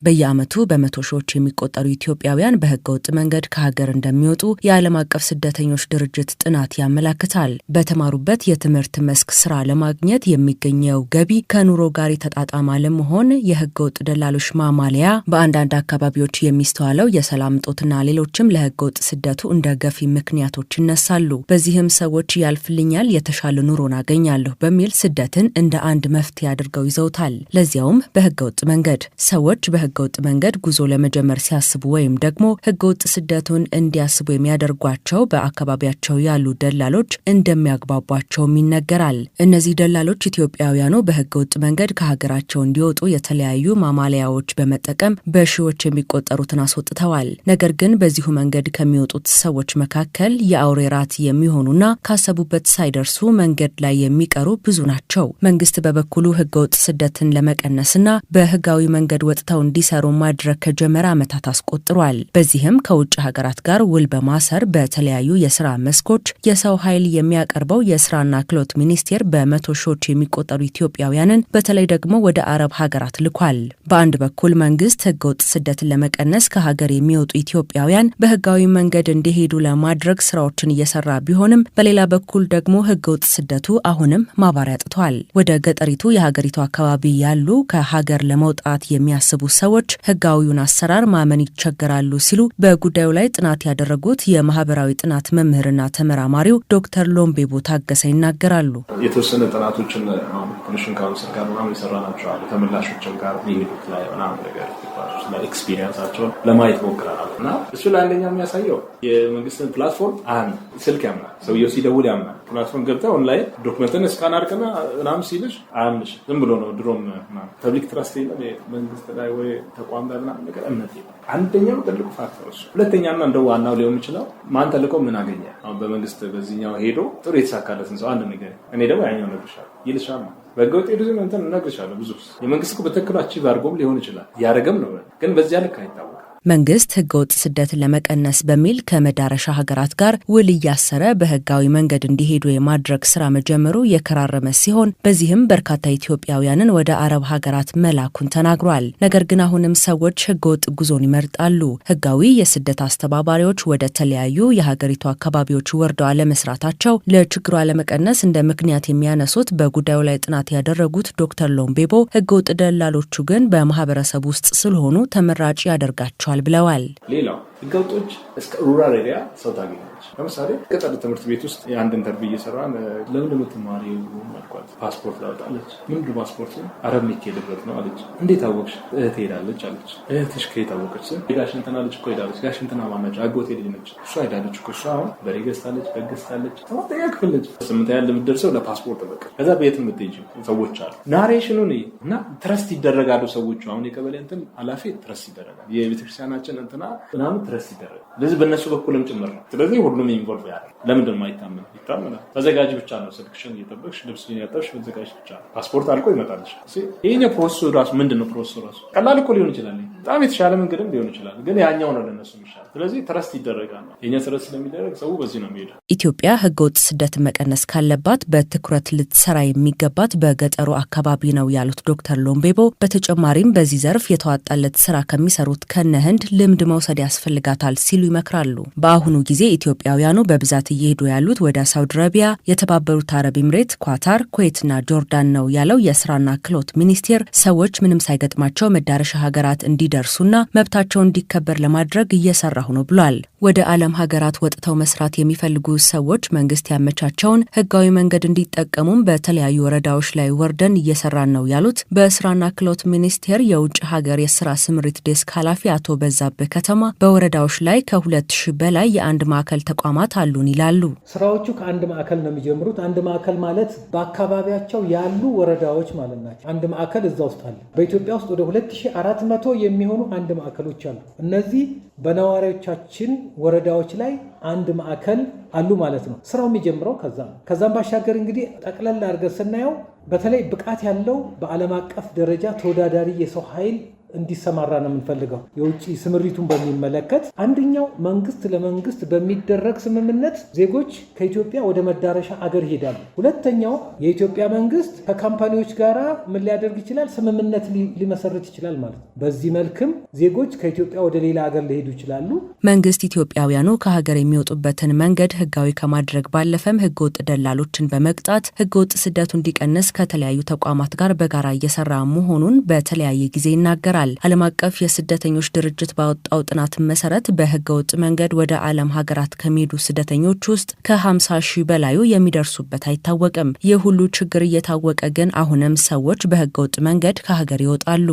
በየዓመቱ በመቶ ሺዎች የሚቆጠሩ ኢትዮጵያውያን በህገወጥ መንገድ ከሀገር እንደሚወጡ የዓለም አቀፍ ስደተኞች ድርጅት ጥናት ያመለክታል። በተማሩበት የትምህርት መስክ ስራ ለማግኘት የሚገኘው ገቢ ከኑሮ ጋር የተጣጣመ አለመሆን፣ የህገወጥ ደላሎች ማማለያ፣ በአንዳንድ አካባቢዎች የሚስተዋለው የሰላም እጦትና ሌሎችም ለህገወጥ ስደቱ እንደ ገፊ ምክንያቶች ይነሳሉ። በዚህም ሰዎች ያልፍልኛል፣ የተሻለ ኑሮን አገኛለሁ በሚል ስደትን እንደ አንድ መፍትሄ አድርገው ይዘውታል። ለዚያውም በህገወጥ መንገድ ሰዎች ህገወጥ መንገድ ጉዞ ለመጀመር ሲያስቡ ወይም ደግሞ ህገወጥ ስደቱን እንዲያስቡ የሚያደርጓቸው በአካባቢያቸው ያሉ ደላሎች እንደሚያግባቧቸውም ይነገራል። እነዚህ ደላሎች ኢትዮጵያውያኑ በህገወጥ መንገድ ከሀገራቸው እንዲወጡ የተለያዩ ማማለያዎች በመጠቀም በሺዎች የሚቆጠሩትን አስወጥተዋል። ነገር ግን በዚሁ መንገድ ከሚወጡት ሰዎች መካከል የአውሬ ራት የሚሆኑና ካሰቡበት ሳይደርሱ መንገድ ላይ የሚቀሩ ብዙ ናቸው። መንግስት በበኩሉ ህገወጥ ስደትን ለመቀነስና በህጋዊ መንገድ ወጥተው እንዲሰሩ ማድረግ ከጀመረ ዓመታት አስቆጥሯል። በዚህም ከውጭ ሀገራት ጋር ውል በማሰር በተለያዩ የስራ መስኮች የሰው ኃይል የሚያቀርበው የስራና ክህሎት ሚኒስቴር በመቶ ሺዎች የሚቆጠሩ ኢትዮጵያውያንን በተለይ ደግሞ ወደ አረብ ሀገራት ልኳል። በአንድ በኩል መንግስት ህገወጥ ስደትን ለመቀነስ ከሀገር የሚወጡ ኢትዮጵያውያን በህጋዊ መንገድ እንዲሄዱ ለማድረግ ስራዎችን እየሰራ ቢሆንም በሌላ በኩል ደግሞ ህገወጥ ስደቱ አሁንም ማባሪያ አጥቷል። ወደ ገጠሪቱ የሀገሪቱ አካባቢ ያሉ ከሀገር ለመውጣት የሚያስቡ ሰዎች ህጋዊውን አሰራር ማመን ይቸገራሉ ሲሉ በጉዳዩ ላይ ጥናት ያደረጉት የማህበራዊ ጥናት መምህርና ተመራማሪው ዶክተር ሎምቤቦ ታገሰ ይናገራሉ። የተወሰነ ጥናቶችን ኮሚሽን ካውንስል ጋር ምናምን የሰራናቸው አሉ። ተመላሾችም ጋር የሚሄዱት ላይ ምናምን ነገር ላይ ኤክስፒሪየንሳቸውን ለማየት ሞክረናል እና እሱ ላይ አንደኛው የሚያሳየው የመንግስትን ፕላትፎርም ስልክ ያምናል። ሰውየው ሲደውል ያምናል። ፕላትፎርም ገብተህ ኦንላይን ዶክመንትን እስካን አድርገና ምናምን ሲልሽ አያምንሽ። ዝም ብሎ ነው። ድሮም ፐብሊክ ትረስት የለም መንግስት ላይ ወይ ተቋም ላይ ምናምን ነገር እምነት የለም። አንደኛው ትልቁ ፋክተር እሱ። ሁለተኛና እንደው ዋናው ሊሆን ይችላል ማን ተልቆ ምን አገኘ። አሁን በመንግስት በዚህኛው ሄዶ ጥሩ የተሳካለትን ሰው አንድ ነገር እኔ ደግሞ ያኛው ነግርሻለሁ ይልሻል ማለት በህገወጥ ሄዱ እንትን እነግርሻለሁ። ብዙ የመንግስት በትክክል አቺቭ አድርጎም ሊሆን ይችላል ያረገም ነው፣ ግን በዚያ ልክ አይታወቅም። መንግስት ህገወጥ ስደትን ለመቀነስ በሚል ከመዳረሻ ሀገራት ጋር ውል እያሰረ በህጋዊ መንገድ እንዲሄዱ የማድረግ ስራ መጀመሩ የከራረመ ሲሆን በዚህም በርካታ ኢትዮጵያውያንን ወደ አረብ ሀገራት መላኩን ተናግሯል። ነገር ግን አሁንም ሰዎች ህገወጥ ጉዞን ይመርጣሉ። ህጋዊ የስደት አስተባባሪዎች ወደ ተለያዩ የሀገሪቱ አካባቢዎች ወርደው አለመስራታቸው ለችግሩ አለመቀነስ እንደ ምክንያት የሚያነሱት በጉዳዩ ላይ ጥናት ያደረጉት ዶክተር ሎምቤቦ ህገወጥ ደላሎቹ ግን በማህበረሰብ ውስጥ ስለሆኑ ተመራጭ ያደርጋቸዋል ብለዋል። ሌላው ህገወጦች እስከ ሩራል ኤሪያ ሰው ታገኛለች። ለምሳሌ ገጠር ትምህርት ቤት ውስጥ የአንድ ኢንተርቪው እየሰራን ለምን እንደምትማሪው አልኳት። ፓስፖርት ላውጣለች። ምንድን ፓስፖርት? አረብ የሚሄድበት ነው አለች። እንዴት አወቅሽ? እህት ሄዳለች አለች። እህትሽ ከየት አወቀች? ጋሽ እንትና ልጅ እኮ ሄዳለች። ጋሽ እንትና ማናቸው? አጎቴ ልጅ ነች። እሷ ሄዳለች እኮ። እሷ አሁን በሬ ገዝታለች፣ በግ ገዝታለች። ሰባተኛ ክፍል ልጅ ስምንተኛ የምትደርሰው ለፓስፖርት በቃ። ከዛ ቤት የምትሄጂው ሰዎች አሉ። ናሬሽኑን እና ትረስት ይደረጋሉ ሰዎቹ። አሁን የቀበሌ እንትን ኃላፊ ትረስት ይደረጋል። የቤተክርስቲያናችን እንትና ምናምን ትረስት ይደረጋል። ለዚህ በእነሱ በኩልም ጭምር ነው። ስለዚህ ሁሉም ኢንቮልቭ ያደርጋል። ለምንድን ነው የማይታመነው? ይታመናል። ተዘጋጅ ብቻ ነው። ስልክሽን እየጠበቅሽ ልብስሽን እያጠብሽ መዘጋጅ ብቻ ነው። ፓስፖርት አልቆ ይመጣልሽ። ይሄኛው ፕሮሰሱ ራሱ ምንድን ነው? ፕሮሰሱ ራሱ ቀላል እኮ ሊሆን ይችላል። በጣም የተሻለ መንገድም ሊሆን ይችላል። ግን ያኛው ነው ለነሱ የሚሻለው። ስለዚህ ትረስት ይደረጋል ነው። የኛ ትረስት ስለሚደረግ ሰው በዚህ ነው የሚሄደው። ኢትዮጵያ ህገወጥ ስደትን መቀነስ ካለባት በትኩረት ልትሰራ የሚገባት በገጠሩ አካባቢ ነው ያሉት ዶክተር ሎምቤቦ በተጨማሪም በዚህ ዘርፍ የተዋጣለት ስራ ከሚሰሩት ከነ ህንድ ልምድ መውሰድ ያስፈልጋታል ሲሉ ይመክራሉ። በአሁኑ ጊዜ ኢትዮጵያውያኑ በብዛት እየሄዱ ያሉት ወደ ሳውዲ አረቢያ፣ የተባበሩት አረብ ኤምሬት፣ ኳታር፣ ኩዌትና ጆርዳን ነው ያለው የስራና ክህሎት ሚኒስቴር ሰዎች ምንም ሳይገጥማቸው መዳረሻ ሀገራት እንዲደርሱና መብታቸው እንዲከበር ለማድረግ እየሰራሁ ነው ብሏል። ወደ ዓለም ሀገራት ወጥተው መስራት የሚፈልጉ ሰዎች መንግስት ያመቻቸውን ህጋዊ መንገድ እንዲጠቀሙም በተለያዩ ወረዳዎች ላይ ወርደን እየሰራን ነው ያሉት በስራና ክህሎት ሚኒስቴር የውጭ ሀገር የስራ ስምሪት ዴስክ ኃላፊ አቶ በዛብህ ከተማ በወረዳዎች ላይ ከ2000 በላይ የአንድ ማዕከል ተቋማት አሉን ይላሉ። ስራዎቹ ከአንድ ማዕከል ነው የሚጀምሩት። አንድ ማዕከል ማለት በአካባቢያቸው ያሉ ወረዳዎች ማለት ናቸው። አንድ ማዕከል እዛ ውስጥ አለ። በኢትዮጵያ ውስጥ ወደ 2400 የሚሆኑ አንድ ማዕከሎች አሉ። እነዚህ በነዋሪዎቻችን ወረዳዎች ላይ አንድ ማዕከል አሉ ማለት ነው። ስራው የሚጀምረው ከዛ ነው። ከዛም ባሻገር እንግዲህ ጠቅለል አድርገን ስናየው በተለይ ብቃት ያለው በዓለም አቀፍ ደረጃ ተወዳዳሪ የሰው ኃይል እንዲሰማራ ነው የምንፈልገው። የውጭ ስምሪቱን በሚመለከት አንደኛው መንግስት ለመንግስት በሚደረግ ስምምነት ዜጎች ከኢትዮጵያ ወደ መዳረሻ አገር ይሄዳሉ። ሁለተኛው የኢትዮጵያ መንግስት ከካምፓኒዎች ጋር ምን ሊያደርግ ይችላል? ስምምነት ሊመሰርት ይችላል ማለት ነው። በዚህ መልክም ዜጎች ከኢትዮጵያ ወደ ሌላ ሀገር ሊሄዱ ይችላሉ። መንግስት ኢትዮጵያውያኑ ከሀገር የሚወጡበትን መንገድ ህጋዊ ከማድረግ ባለፈም ህገወጥ ደላሎችን በመቅጣት ህገወጥ ስደቱ እንዲቀንስ ከተለያዩ ተቋማት ጋር በጋራ እየሰራ መሆኑን በተለያየ ጊዜ ይናገራል። ዓለም አቀፍ የስደተኞች ድርጅት ባወጣው ጥናት መሰረት በህገወጥ መንገድ ወደ ዓለም ሀገራት ከሚሄዱ ስደተኞች ውስጥ ከ50 ሺህ በላዩ የሚደርሱበት አይታወቅም። ይህ ሁሉ ችግር እየታወቀ ግን አሁንም ሰዎች በህገወጥ መንገድ ከሀገር ይወጣሉ።